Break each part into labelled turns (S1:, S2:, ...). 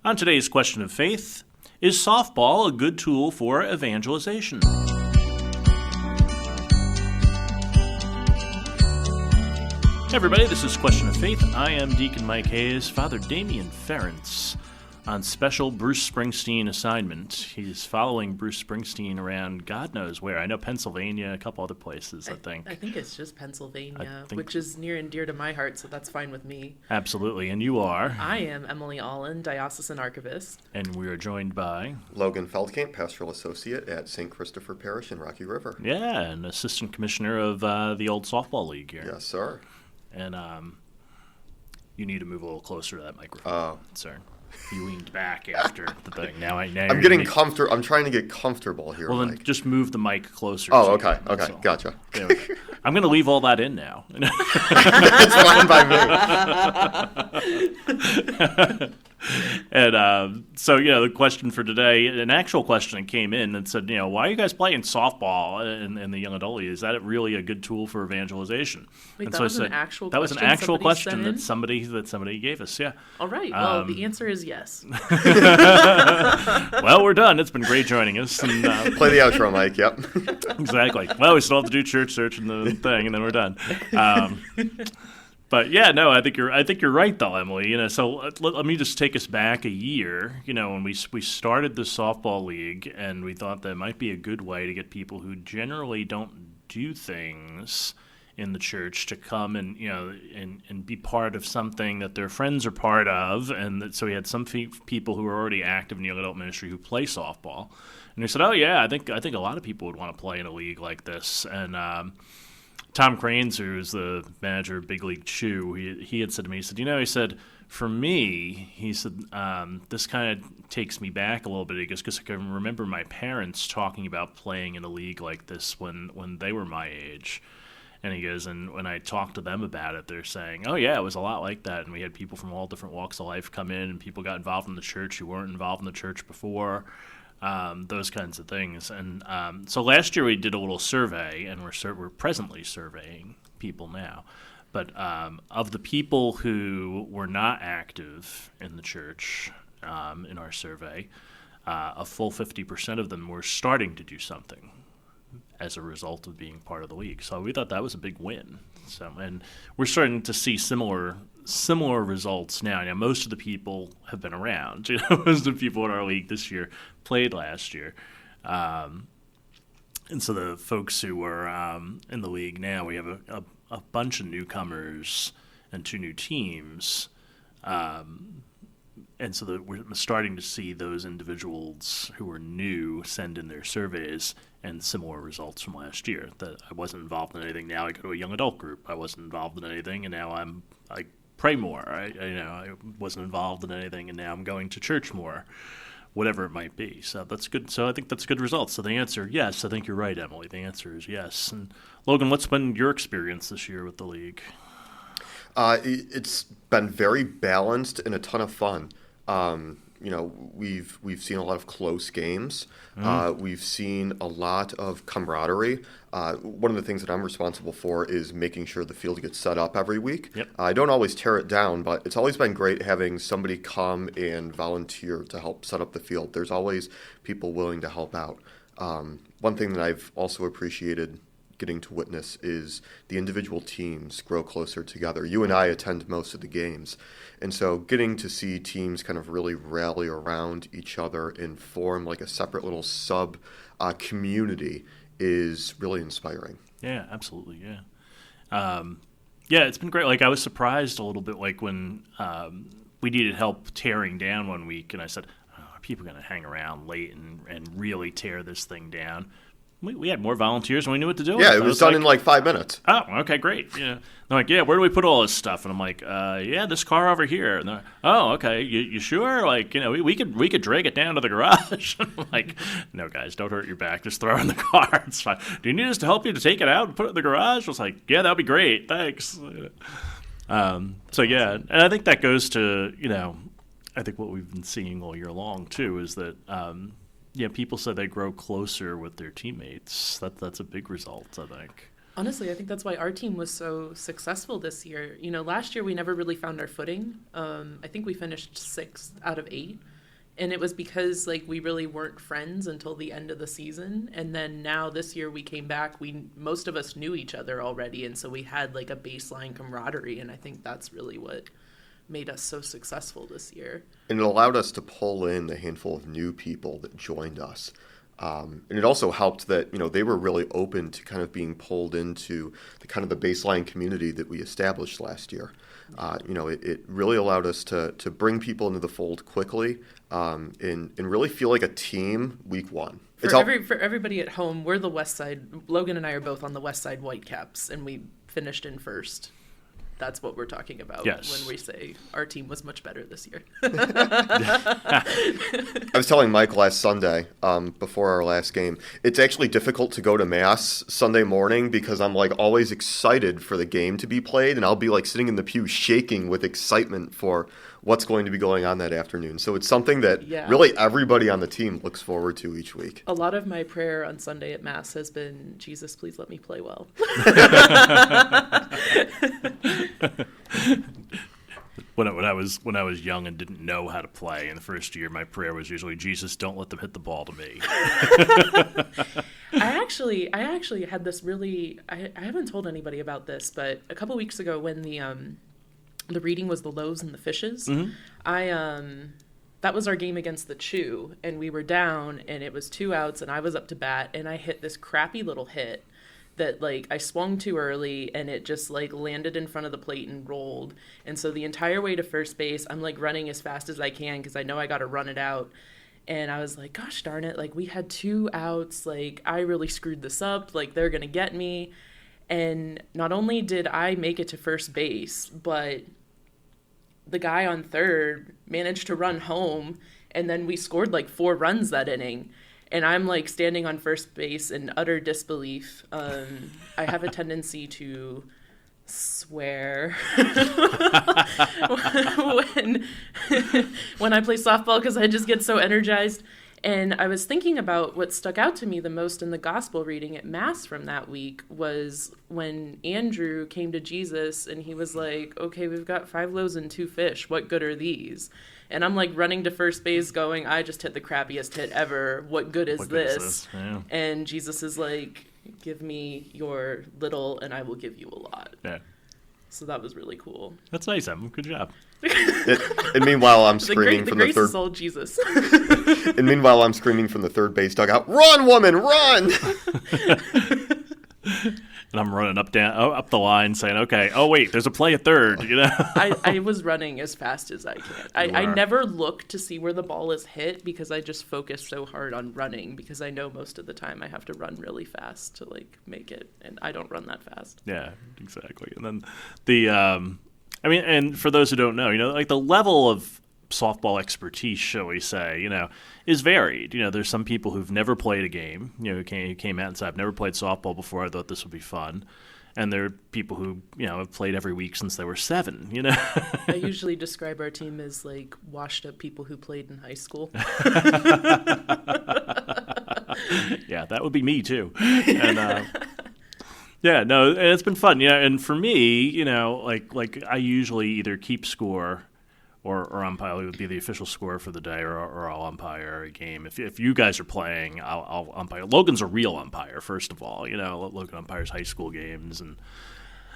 S1: On today's question of faith, is softball a good tool for evangelization? Hey everybody, this is Question of Faith. I am Deacon Mike Hayes, Father Damian Ferentz, on special Bruce Springsteen assignment. He's following Bruce Springsteen around God knows where. I know Pennsylvania, a couple other places, I think.
S2: I think it's just Pennsylvania, which is near and dear to my heart, so that's fine with me.
S1: Absolutely, and you are?
S2: I am Emily Ahlin, Diocesan Archivist.
S1: And we are joined by...
S3: Logan Feldkamp, Pastoral Associate at St. Christopher Parish in Rocky River.
S1: Yeah, and Assistant Commissioner of the old softball league here.
S3: Yes, sir.
S1: And you need to move a little closer to that microphone, sir. You leaned back after the thing. Now
S3: I'm getting comfortable. I'm trying to get comfortable here.
S1: Well, then just move the mic closer.
S3: Oh, okay. Okay, gotcha.
S1: I'm going to leave all that in now.
S3: It's fine by me.
S1: And so, the question for today, an actual question that came in that said, why are you guys playing softball in the young adult league? Is that really a good tool for evangelization?
S2: Wait,
S1: and
S2: that
S1: so
S2: was
S1: I said,
S2: an actual
S1: that
S2: question?
S1: That was an actual question that somebody gave us, yeah.
S2: All right. Well, the answer is yes.
S1: Well, we're done. It's been great joining us. And,
S3: play the outro, Mike. Yep.
S1: Exactly. Well, we still have to do church search and the thing, and then we're done. But yeah, no, I think you're right though, Emily. So let me just take us back a year. When we started the softball league, and we thought that might be a good way to get people who generally don't do things in the church to come and and be part of something that their friends are part of, and so we had some people who are already active in the young adult ministry who play softball, and we said, oh yeah, I think a lot of people would want to play in a league like this, and Tom Cranes, who's the manager of Big League Chew, he had said to me, he said, for me, he said, this kind of takes me back a little bit, because I can remember my parents talking about playing in a league like this when they were my age. And he goes, and when I talked to them about it, they're saying, oh yeah, it was a lot like that. And we had people from all different walks of life come in, and people got involved in the church who weren't involved in the church before. Those kinds of things. And so last year we did a little survey, and we're presently surveying people now. But of the people who were not active in the church in our survey, a full 50% of them were starting to do something as a result of being part of the league. So we thought that was a big win. So, and we're starting to see similar results now. Most of the people have been around. Most of the people in our league this year played last year. And so the folks who were in the league now, we have a bunch of newcomers and 2 new teams. And so we're starting to see those individuals who are new send in their surveys and similar results from last year. That I wasn't involved in anything. Now I go to a young adult group. I wasn't involved in anything, and now I pray more. I wasn't involved in anything, and now I'm going to church more, whatever it might be. So that's good. So I think that's good results. So the answer, yes. I think you're right, Emily. The answer is yes. And Logan, what's been your experience this year with the league?
S3: It's been very balanced and a ton of fun. We've seen a lot of close games. We've seen a lot of camaraderie. One of the things that I'm responsible for is making sure the field gets set up every week.
S1: Yep.
S3: I don't always tear it down, but it's always been great having somebody come and volunteer to help set up the field. There's always people willing to help out. One thing that I've also appreciated getting to witness is the individual teams grow closer together. You and I attend most of the games, and so getting to see teams kind of really rally around each other and form like a separate little sub community is really inspiring.
S1: Yeah, absolutely, yeah. Yeah, it's been great. Like, I was surprised a little bit, like, when we needed help tearing down one week, and I said, are people going to hang around late and really tear this thing down? We had more volunteers and we knew what to do.
S3: Yeah, it was done in like 5 minutes.
S1: Oh, okay, great. Yeah, they're like, yeah, where do we put all this stuff? And I'm like, yeah, this car over here. And they're like, oh, okay, you sure? Like, we could drag it down to the garage. I'm like, no, guys, don't hurt your back. Just throw it in the car. It's fine. Do you need us to help you to take it out and put it in the garage? I was like, yeah, that'd be great. Thanks. So yeah, and I think that goes to I think what we've been seeing all year long too is that. People say they grow closer with their teammates. That's a big result, I think.
S2: Honestly, I think that's why our team was so successful this year. Last year we never really found our footing. I think we finished 6th out of 8. And it was because like we really weren't friends until the end of the season. And then now this year we came back, most of us knew each other already. And so we had like a baseline camaraderie. And I think that's really what made us so successful this year.
S3: And it allowed us to pull in a handful of new people that joined us. And it also helped that, they were really open to kind of being pulled into the kind of the baseline community that we established last year. It really allowed us to bring people into the fold quickly and really feel like a team week one.
S2: For everybody at home, we're the Westside. Logan and I are both on the Westside Whitecaps, and we finished in first. That's what we're talking about when we say our team was much better this year.
S3: I was telling Mike last Sunday, before our last game, it's actually difficult to go to Mass Sunday morning because I'm like always excited for the game to be played, and I'll be like sitting in the pew shaking with excitement for what's going to be going on that afternoon. So it's something that really everybody on the team looks forward to each week.
S2: A lot of my prayer on Sunday at Mass has been, Jesus, please let me play well.
S1: When I was young and didn't know how to play in the first year, my prayer was usually, Jesus, don't let them hit the ball to me.
S2: I actually had this really, I haven't told anybody about this, but a couple weeks ago when the reading was the loaves and the fishes, that was our game against the Chew, and we were down, and it was 2 outs, and I was up to bat, and I hit this crappy little hit that, like, I swung too early, and it just, like, landed in front of the plate and rolled. And so the entire way to first base, I'm, like, running as fast as I can because I know I got to run it out. And I was like, gosh darn it, like, we had 2 outs. Like, I really screwed this up. Like, they're going to get me. And not only did I make it to first base, but the guy on third managed to run home, and then we scored, like, 4 runs that inning. And I'm, like, standing on first base in utter disbelief. I have a tendency to swear when I play softball because I just get so energized. And I was thinking about what stuck out to me the most in the gospel reading at Mass from that week was when Andrew came to Jesus and he was like, okay, we've got 5 loaves and 2 fish. What good are these? And I'm like running to first base going, I just hit the crappiest hit ever. What good is this? Yeah. And Jesus is like, give me your little and I will give you a lot.
S1: Yeah.
S2: So that was really cool.
S1: That's nice, Em. Good job.
S3: And meanwhile, I'm screaming from the third.
S2: The grace is all Jesus.
S3: And meanwhile, I'm screaming from the third base dugout, "Run, woman, run!"
S1: And I'm running up the line saying, okay, oh, wait, there's a play at third,
S2: I was running as fast as I can. I never look to see where the ball is hit because I just focus so hard on running because I know most of the time I have to run really fast to, like, make it, and I don't run that fast.
S1: Yeah, exactly. And then and for those who don't know, like the level of softball expertise, shall we say, is varied. There's some people who've never played a game, who came out and said, I've never played softball before, I thought this would be fun. And there are people who, have played every week since they were 7,
S2: I usually describe our team as, like, washed up people who played in high school.
S1: Yeah, that would be me, too. And, and it's been fun, and for me, like I usually either keep score or umpire would be the official score for the day, or I'll umpire a game. If you guys are playing, I'll umpire. Logan's a real umpire, first of all. Logan umpires high school games, and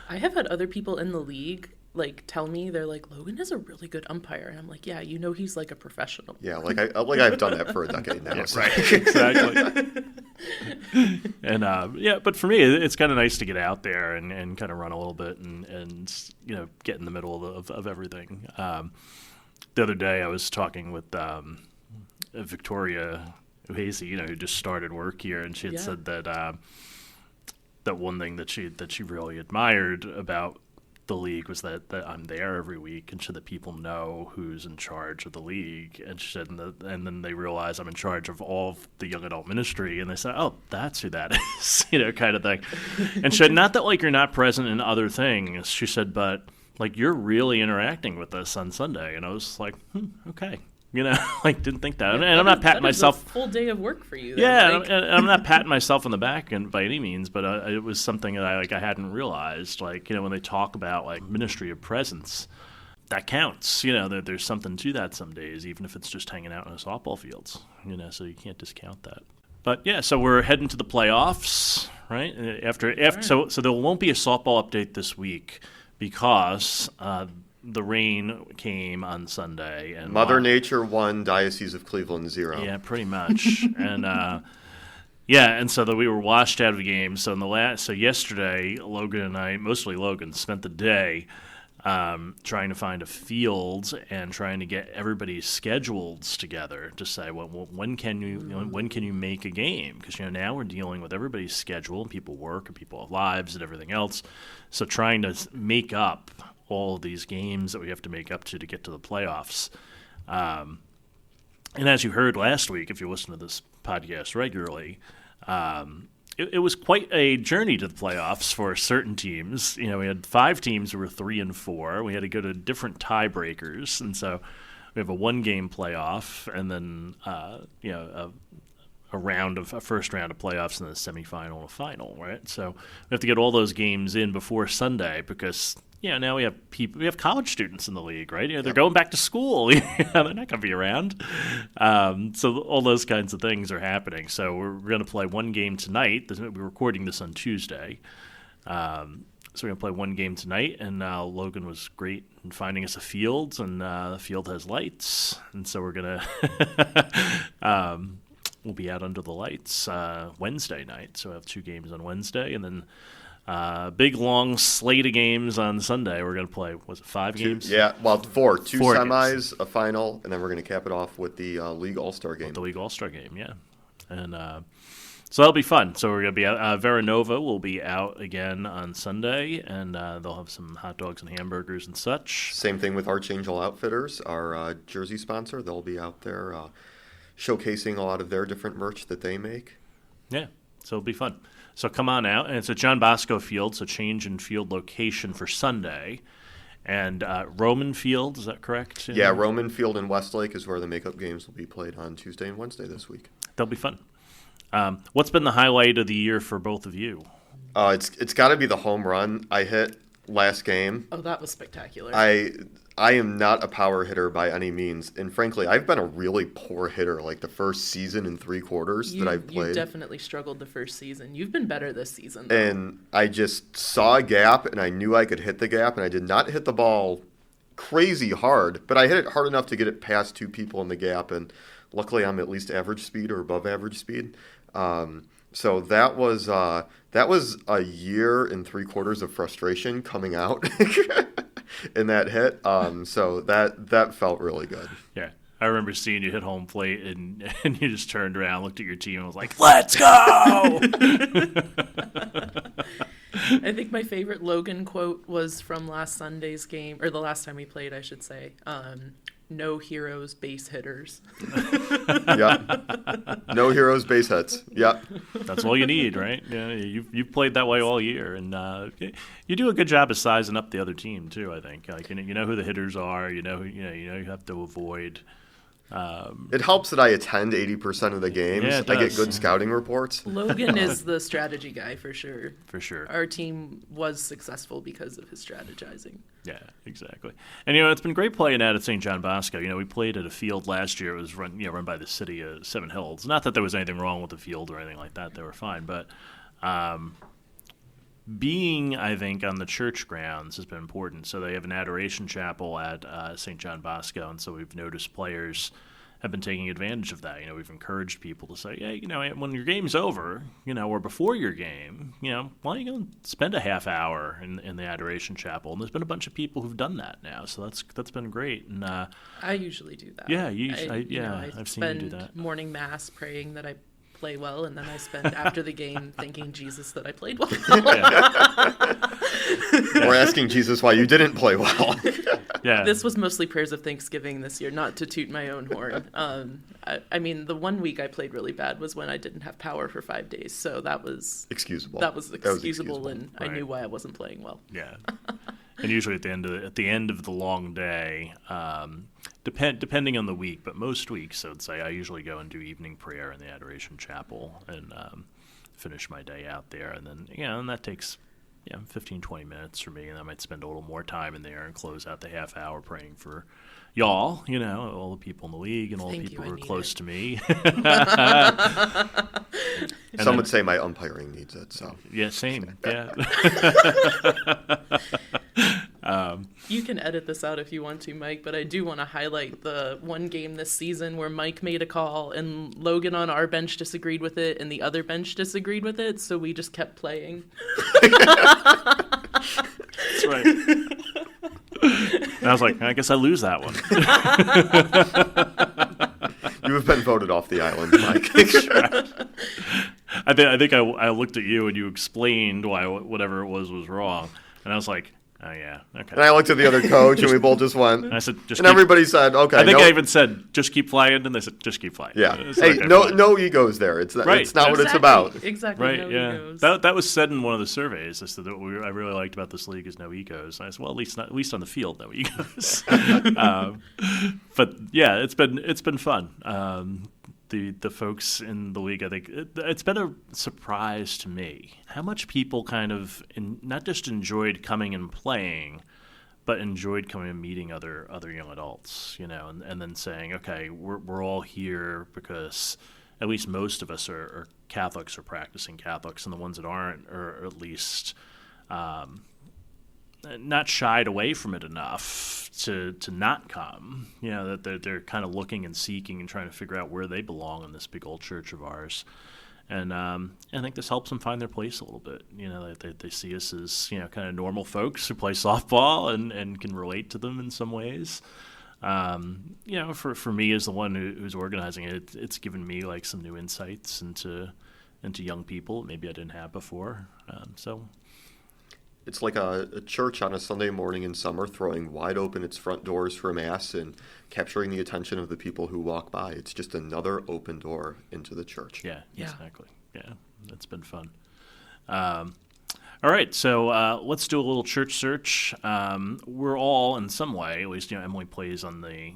S2: I have had other people in the league like tell me, they're like, Logan is a really good umpire, and I'm like, yeah, he's like a professional.
S3: Yeah, I've done that for a decade now.
S1: Yeah, right, exactly. And but for me, it's kind of nice to get out there and kind of run a little bit and get in the middle of everything. The other day, I was talking with Victoria Hayes, who just started work here, and she had said that that one thing that she really admired about the league was that I'm there every week, and so that people know who's in charge of the league. And she said, and then they realize I'm in charge of all of the young adult ministry, and they said, oh, that's who that is, kind of thing. And she said, not that like you're not present in other things. She said, but like you're really interacting with us on Sunday. And I was like, okay. Like didn't think that. And I'm not patting myself.
S2: A full day of work for you.
S1: Yeah, and I'm not patting myself on the back by any means, but it was something that I hadn't realized. Like when they talk about like ministry of presence, that counts. You know, there's something to that some days, even if it's just hanging out in the softball fields. You know, so you can't discount that. But yeah, so we're heading to the playoffs, right? So there won't be a softball update this week because the rain came on Sunday and
S3: Mother Nature won, Diocese of Cleveland 0.
S1: Yeah, pretty much. And and so we were washed out of the game. So yesterday, Logan and I, mostly Logan, spent the day trying to find a field and trying to get everybody's schedules together to say, well, when can you make a game? Because now we're dealing with everybody's schedule, and people work, and people have lives, and everything else. So trying to make up all of these games that we have to make up to get to the playoffs. And as you heard last week, if you listen to this podcast regularly, it was quite a journey to the playoffs for certain teams. We had 5 teams who were 3 and 4. We had to go to different tiebreakers, and so we have a 1-game playoff, and then a first round of playoffs, and then a semifinal and a final. Right, so we have to get all those games in before Sunday because now we have college students in the league, right? They're going back to school. They're not going to be around. So all those kinds of things are happening. So we're going to play 1 game tonight. We're recording this on Tuesday. So we're going to play 1 game tonight, and Logan was great in finding us a field, and the field has lights. And so we're going to we'll be out under the lights Wednesday night. So we'll have 2 games on Wednesday, and then big, long slate of games on Sunday. We're going to play, was it 5 games?
S3: Yeah, well, 4. 2
S1: 4
S3: semis,
S1: games.
S3: A final, and then we're going to cap it off with the League All-Star game.
S1: The League All-Star game, yeah. And so that'll be fun. So we're going to be out. Vera Nova will be out again on Sunday, and they'll have some hot dogs and hamburgers and such.
S3: Same thing with Archangel Outfitters, our jersey sponsor. They'll be out there showcasing a lot of their different merch that they make.
S1: Yeah, so it'll be fun. So come on out, and it's at John Bosco Field, so change in field location for Sunday. And Roman Field, is that correct?
S3: Yeah, Roman Field in Westlake is where the makeup games will be played on Tuesday and Wednesday this week.
S1: They'll be fun. What's been the highlight of the year for both of you?
S3: It's got to be the home run I hit last game.
S2: Oh, that was spectacular.
S3: I am not a power hitter by any means, and frankly, I've been a really poor hitter like the first season and 3 quarters that I've played.
S2: You definitely struggled the first season. You've been better this season, though.
S3: And I just saw a gap, and I knew I could hit the gap, and I did not hit the ball crazy hard, but I hit it hard enough to get it past 2 people in the gap, and luckily I'm at least average speed or above average speed. So that was a year and 3 quarters of frustration coming out in that hit. So that felt really good.
S1: Yeah. I remember seeing you hit home plate and you just turned around, looked at your team, and was like, "Let's go!"
S2: I think my favorite Logan quote was from last Sunday's game, or the last time we played, I should say. No heroes, base hitters.
S3: Yeah. No heroes, base hits. Yeah.
S1: That's all you need, right? Yeah, you've played that way all year, and you do a good job of sizing up the other team too. I think you know who the hitters are. You know you have to avoid.
S3: It helps that I attend 80% of the games.
S1: Yeah, it
S3: I get
S1: does.
S3: good scouting reports.
S2: Logan is the strategy guy for sure.
S1: For sure.
S2: Our team was successful because of his strategizing.
S1: Yeah, exactly. And it's been great playing out at St. John Bosco. We played at a field last year. It was run by the city of Seven Hills. Not that there was anything wrong with the field or anything like that. They were fine, but being, I think, on the church grounds has been important. So they have an adoration chapel at St. John Bosco, and so we've noticed players have been taking advantage of that. We've encouraged people to say, hey, when your game's over, or before your game, why don't you go and spend a half hour in the adoration chapel? And there's been a bunch of people who've done that now, so that's been great. And
S2: I usually do that.
S1: Yeah,
S2: I
S1: I've seen you do that.
S2: spend morning mass praying that I play well, and then I spend after the game thanking Jesus that I played well.
S3: Or asking Jesus why you didn't play well.
S1: Yeah.
S2: This was mostly prayers of thanksgiving this year, not to toot my own horn. I mean, the one week I played really bad was when I didn't have power for 5 days, so that was
S3: excusable.
S2: That was excusable, and
S1: right.
S2: I knew why I wasn't playing well.
S1: Yeah. And usually at the end of the long day, depending on the week, but most weeks, I would say I usually go and do evening prayer in the Adoration Chapel and finish my day out there, and then and that takes 15, 20 minutes for me, and I might spend a little more time in there and close out the half hour praying for y'all, all the people in the league and all the people who are close to me.
S3: Some would say my umpiring needs it. So
S1: yeah, same. Yeah.
S2: You can edit this out if you want to, Mike, but I do want to highlight the one game this season where Mike made a call and Logan on our bench disagreed with it and the other bench disagreed with it, so we just kept playing.
S1: That's right. And I was like, I guess I lose that one.
S3: You have been voted off the island, Mike.
S1: I think I looked at you and you explained why whatever it was wrong, and I was like, oh yeah, okay.
S3: And I looked at the other coach, and we both just went.
S1: And I said,
S3: everybody said, okay.
S1: I think I even said, just keep flying, and they said, just keep flying.
S3: Yeah. Hey, no egos there. It's not what it's about.
S2: Exactly.
S1: Right.
S2: No
S1: egos. That was said in one of the surveys. I said that I really liked about this league is no egos. And I said, well, at least on the field, no egos. But yeah, it's been fun. The folks in the league, I think it's been a surprise to me how much people kind of not just enjoyed coming and playing, but enjoyed coming and meeting other young adults, and then saying, okay, we're all here because at least most of us are Catholics or practicing Catholics, and the ones that aren't are at least not shied away from it enough to not come. That they're kind of looking and seeking and trying to figure out where they belong in this big old church of ours. And I think this helps them find their place a little bit. They see us as kind of normal folks who play softball and can relate to them in some ways. For me as the one who's organizing it, it's given me like some new insights into young people maybe I didn't have before.
S3: It's like a church on a Sunday morning in summer throwing wide open its front doors for Mass and capturing the attention of the people who walk by. It's just another open door into the church.
S1: Yeah. Exactly. Yeah, that's been fun. All right, so let's do a little church search. We're all, in some way, at least Emily plays on the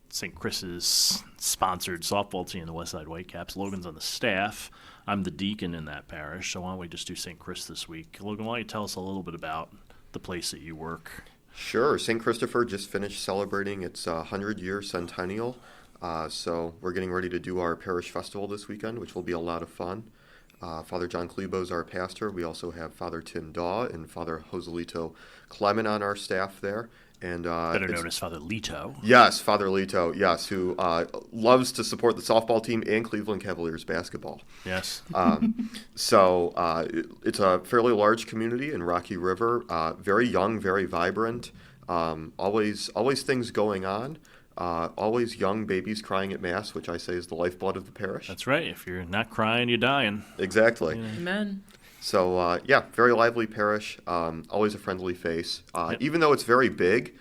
S1: St. Chris's sponsored softball team, the Westside Whitecaps. Logan's on the staff. I'm the deacon in that parish, so why don't we just do St. Chris this week? Logan, why don't you tell us a little bit about the place that you work?
S3: Sure. St. Christopher just finished celebrating its 100-year centennial, so we're getting ready to do our parish festival this weekend, which will be a lot of fun. Father John Klebo is our pastor. We also have Father Tim Daw and Father Joselito Clement on our staff there. And
S1: better known as Father Leto.
S3: Yes, Father Leto, yes, who loves to support the softball team and Cleveland Cavaliers basketball.
S1: Yes.
S3: So it's a fairly large community in Rocky River, very young, very vibrant, always things going on, always young babies crying at Mass, which I say is the lifeblood of the parish.
S1: That's right. If you're not crying, you're dying.
S3: Exactly.
S2: Amen.
S3: So, very lively parish, always a friendly face.
S1: Yep.
S3: Even though it's very big,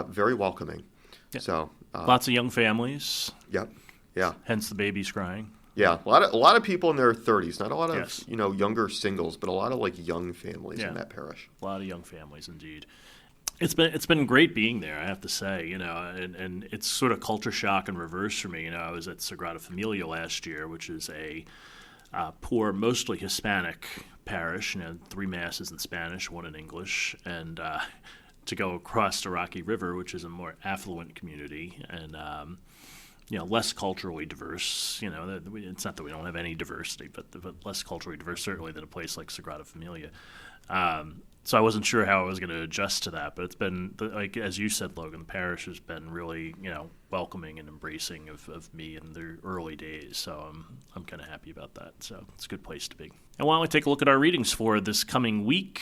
S3: very welcoming.
S1: Yep.
S3: So
S1: lots of young families.
S3: Yep. Yeah.
S1: Hence the babies crying.
S3: Yeah. A lot of people in their 30s. Not a lot of
S1: Yes.
S3: younger singles, but a lot of young families in that parish.
S1: A lot of young families indeed. It's been great being there, I have to say, and it's sort of culture shock in reverse for me. I was at Sagrada Familia last year, which is a poor, mostly Hispanic parish, 3 masses in Spanish, 1 in English, and to go across the Rocky River, which is a more affluent community and less culturally diverse. It's not that we don't have any diversity, but less culturally diverse certainly than a place like Sagrada Familia. So I wasn't sure how I was going to adjust to that, but it's been, as you said, Logan, the parish has been really, welcoming and embracing of me in the early days. So I'm kind of happy about that. So it's a good place to be. And why don't we take a look at our readings for this coming week?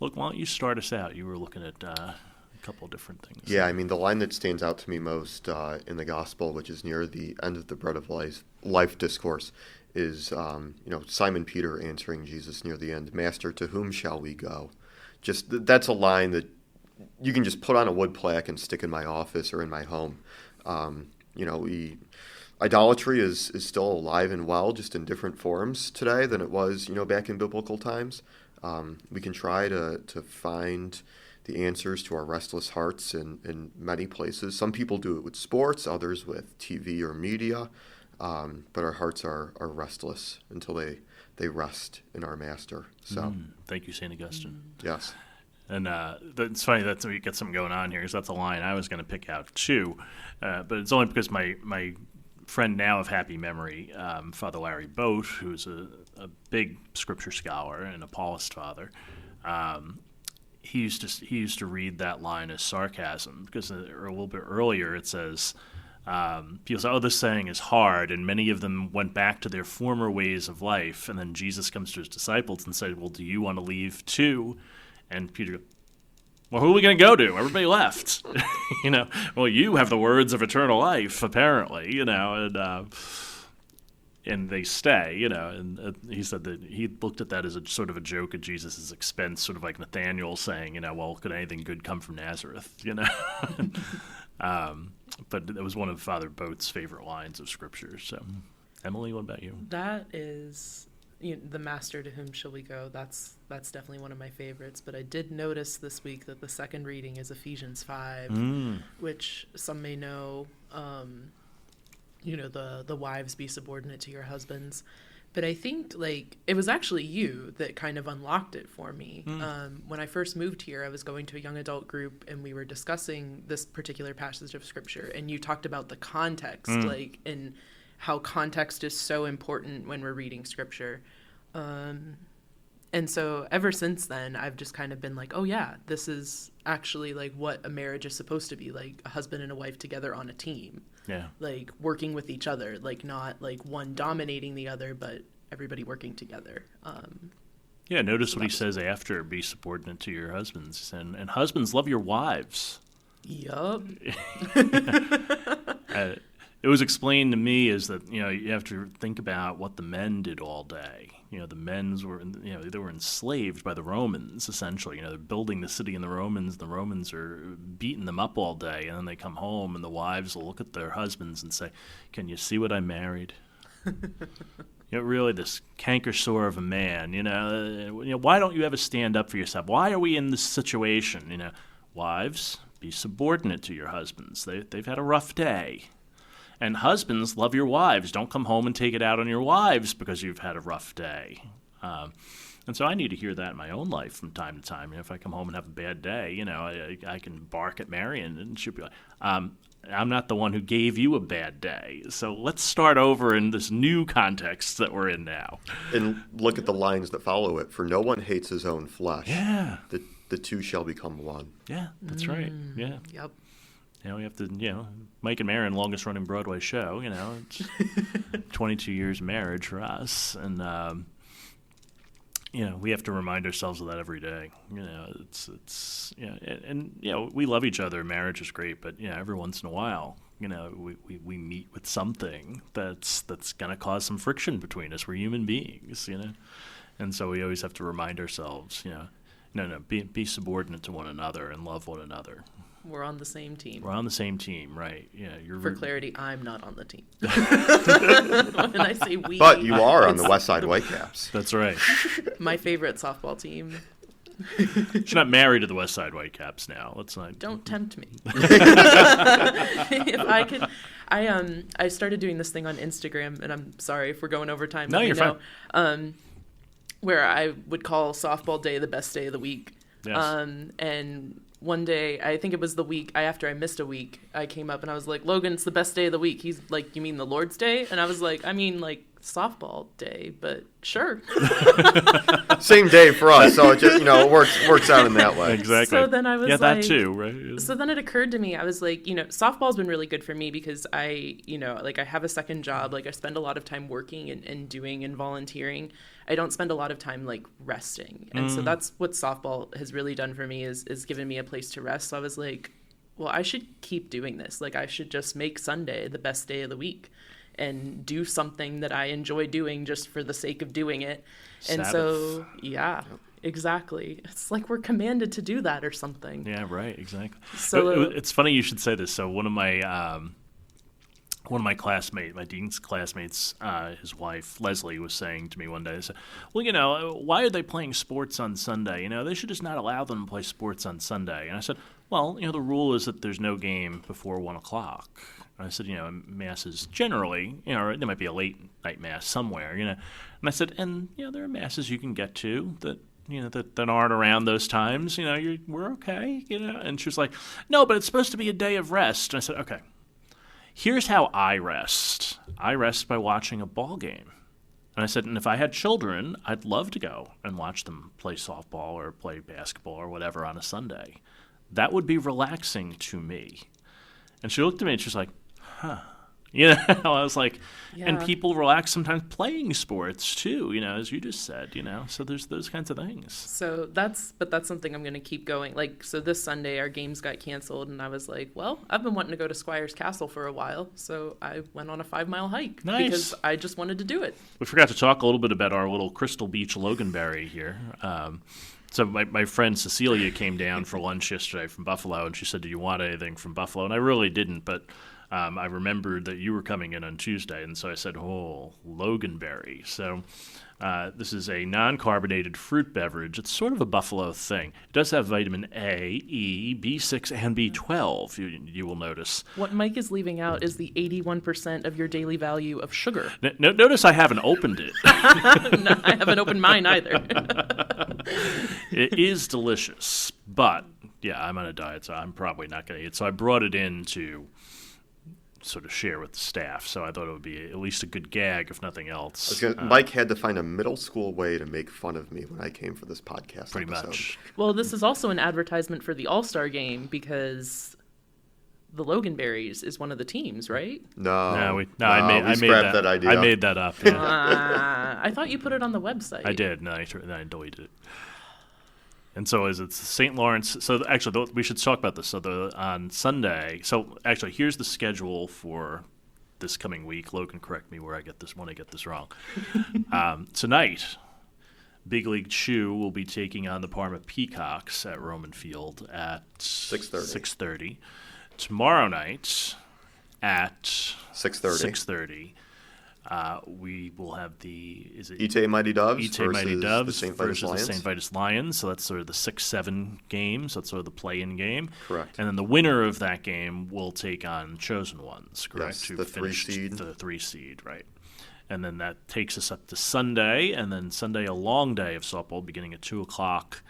S1: Look, why don't you start us out? You were looking at a couple of different things.
S3: Yeah, I mean, the line that stands out to me most in the gospel, which is near the end of the Bread of Life discourse, is Simon Peter answering Jesus near the end, "Master, to whom shall we go?" Just that's a line that you can just put on a wood plaque and stick in my office or in my home. Idolatry is still alive and well, just in different forms today than it was back in biblical times. We can try to find the answers to our restless hearts in many places. Some people do it with sports, others with TV or media. but our hearts are restless until they rest in our Master. So,
S1: thank you, St. Augustine.
S3: Yes.
S1: And it's funny that we get something going on here, because that's a line I was going to pick out too, but it's only because my friend now of happy memory, Father Larry Boat, who's a big scripture scholar and a Paulist father, he used to read that line as sarcasm, because a little bit earlier it says, people say, "Oh, this saying is hard," and many of them went back to their former ways of life. And then Jesus comes to his disciples and said, "Well, do you want to leave too?" And Peter goes, "Well, who are we going to go to? Everybody left." Well, you have the words of eternal life, apparently, and they stay, and he said that he looked at that as a sort of a joke at Jesus' expense, sort of like Nathaniel saying, well, could anything good come from Nazareth, but it was one of Father Boat's favorite lines of Scripture. So, Emily, what about you?
S2: That is... the Master, to whom shall we go? That's definitely one of my favorites. But I did notice this week that the second reading is Ephesians 5, which some may know. The wives be subordinate to your husbands. But I think it was actually you that kind of unlocked it for me. When I first moved here, I was going to a young adult group, and we were discussing this particular passage of Scripture, and you talked about the context, and how context is so important when we're reading Scripture. And so ever since then, I've just kind of been like, oh yeah, this is actually what a marriage is supposed to be, like a husband and a wife together on a team.
S1: Yeah.
S2: Working with each other, not one dominating the other, but everybody working together.
S1: Notice what he says after, be subordinate to your husbands. And husbands, love your wives.
S2: Yup.
S1: It was explained to me is that, you have to think about what the men did all day. The men were, they were enslaved by the Romans, essentially. They're building the city in the Romans are beating them up all day, and then they come home, and the wives will look at their husbands and say, "Can you see what I married?" Really, this canker sore of a man, why don't you ever stand up for yourself? Why are we in this situation? Wives, be subordinate to your husbands. They've had a rough day. And husbands, love your wives. Don't come home and take it out on your wives because you've had a rough day. And so I need to hear that in my own life from time to time. If I come home and have a bad day, I can bark at Marion, and she'll be like, I'm not the one who gave you a bad day. So let's start over in this new context that we're in now.
S3: And look at the lines that follow it. For no one hates his own flesh.
S1: Yeah.
S3: The two shall become one.
S1: Yeah, that's right. Yeah.
S2: Yep.
S1: We have to, Mike and Marion, longest running Broadway show, it's 22 years of marriage for us. And, we have to remind ourselves of that every day. We love each other. Marriage is great. But, every once in a while, we meet with something that's going to cause some friction between us. We're human beings, And so we always have to remind ourselves, be subordinate to one another and love one another.
S2: We're on the same team.
S1: We're on the same team, right? Yeah,
S2: For clarity, I'm not on the team. When I say we,
S3: but you are on the Westside Whitecaps.
S1: That's right.
S2: My favorite softball team.
S1: She's not married to the Westside Whitecaps now. Let's not.
S2: Don't tempt me. If I could, I started doing this thing on Instagram, and I'm sorry if we're going over time.
S1: No, you're fine.
S2: Where I would call softball day the best day of the week.
S1: Yes.
S2: And one day, I think it was the week after I missed a week, I came up and I was like, "Logan, it's the best day of the week." He's like, "You mean the Lord's Day?" And I was like, "I mean, softball day, but sure."
S3: Same day for us, so it just, it works out in that way.
S1: Exactly.
S2: So then I was
S1: that too, right?
S2: So then it occurred to me, I was like, softball's been really good for me because I have a second job. I spend a lot of time working and doing and volunteering. I don't spend a lot of time resting. And so that's what softball has really done for me is given me a place to rest. So I was like, well, I should keep doing this. I should just make Sunday the best day of the week and do something that I enjoy doing just for the sake of doing it. And
S1: Sabbath.
S2: So, yeah, exactly. It's like we're commanded to do that or something.
S1: Yeah, right, exactly.
S2: So
S1: it's funny you should say this. So one of my one of my dean's classmates, his wife, Leslie, was saying to me one day, they said, well, why are they playing sports on Sunday? They should just not allow them to play sports on Sunday. And I said, well, the rule is that there's no game before 1 o'clock. And I said, masses generally, there might be a late night mass somewhere, And I said, and, there are masses you can get to that, that aren't around those times. We're okay, And she was like, no, but it's supposed to be a day of rest. And I said, okay. Here's how I rest. I rest by watching a ball game. And I said, and if I had children, I'd love to go and watch them play softball or play basketball or whatever on a Sunday. That would be relaxing to me. And she looked at me and she was like, huh. I was like,
S2: Yeah.
S1: And people relax sometimes playing sports too, as you just said, so there's those kinds of things.
S2: So that's something I'm going to keep going. So this Sunday our games got canceled and I was like, well, I've been wanting to go to Squire's Castle for a while. So I went on a 5-mile hike.
S1: Nice.
S2: Because I just wanted to do it.
S1: We forgot to talk a little bit about our little Crystal Beach Loganberry here. So my friend Cecilia came down for lunch yesterday from Buffalo, and she said, do you want anything from Buffalo? And I really didn't, but I remembered that you were coming in on Tuesday, and so I said, Loganberry. So this is a non-carbonated fruit beverage. It's sort of a Buffalo thing. It does have vitamin A, E, B6, and B12, you will notice.
S2: What Mike is leaving out is the 81% of your daily value of sugar.
S1: Notice I haven't opened it.
S2: No, I haven't opened mine either.
S1: It is delicious, but, yeah, I'm on a diet, so I'm probably not going to eat. So I brought it in to sort of share with the staff, so I thought it would be at least a good gag, if nothing else.
S3: Mike had to find a middle school way to make fun of me when I came for this podcast
S1: Pretty
S3: episode.
S1: much.
S2: Well, this is also an advertisement for the All-Star game because the Loganberries is one of the teams, right?
S1: I made
S3: that idea.
S1: I made that up. Yeah.
S2: I thought you put it on the website.
S1: I did, and I deleted it. And so it's St. Lawrence. So actually, we should talk about this. So on Sunday. So actually, here's the schedule for this coming week. Logan, correct me when I get this wrong. Tonight, Big League Chew will be taking on the Parma Peacocks at Roman Field at 6:30. Tomorrow night at 6:30. We will have
S3: Ite Mighty Doves
S1: versus
S3: the
S1: St. Vitus Lions. So that's sort of the 6-7 game. So that's sort of the play-in game.
S3: Correct.
S1: And then the winner of that game will take on Chosen Ones, correct?
S3: Yes, the 3 seed.
S1: The 3 seed, right. And then that takes us up to Sunday. And then Sunday, a long day of softball beginning at 2 o'clock.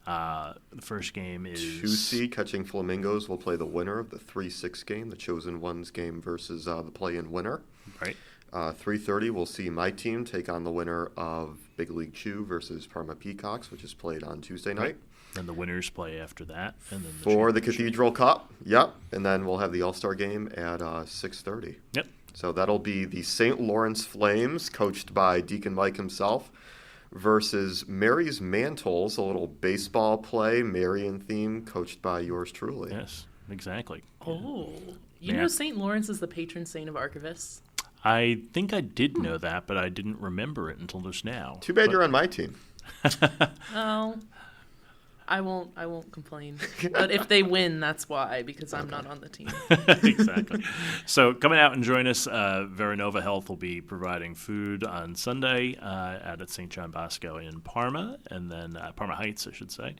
S1: The first game is
S3: 2 seed catching Flamingos will play the winner of the 3-6 game, the Chosen Ones game versus the play-in winner.
S1: Right.
S3: 3:30, we'll see my team take on the winner of Big League Chew versus Parma Peacocks, which is played on Tuesday night.
S1: And the winners play after that. And then
S3: for the Cathedral Cup, yep. And then we'll have the All-Star game at 6:30.
S1: Yep.
S3: So that'll be the St. Lawrence Flames, coached by Deacon Mike himself, versus Mary's Mantles, a little baseball play, Marion theme, coached by yours truly.
S1: Yes, exactly.
S2: Oh. You know St. Lawrence is the patron saint of archivists?
S1: I think I did know that, but I didn't remember it until just now.
S3: Too bad you're on my team.
S2: Oh, I won't complain. But if they win, that's why, because I'm not on the team.
S1: Exactly. So coming out and join us, Veranova Health will be providing food on Sunday at St. John Bosco in Parma, and then Parma Heights, I should say.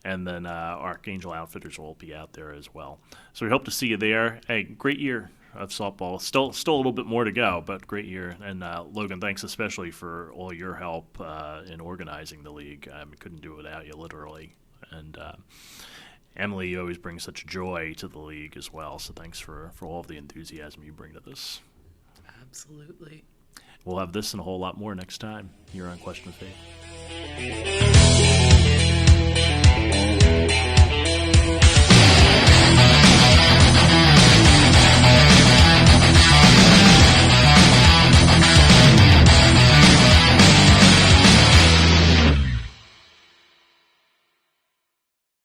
S1: And then Archangel Outfitters will be out there as well. So we hope to see you there. Hey, great year of softball. Still a little bit more to go, but great year. And Logan, thanks especially for all your help in organizing the league. I couldn't do it without you, literally. And Emily, you always bring such joy to the league as well. So thanks for all of the enthusiasm you bring to this.
S2: Absolutely.
S1: We'll have this and a whole lot more next time here on Question of Faith.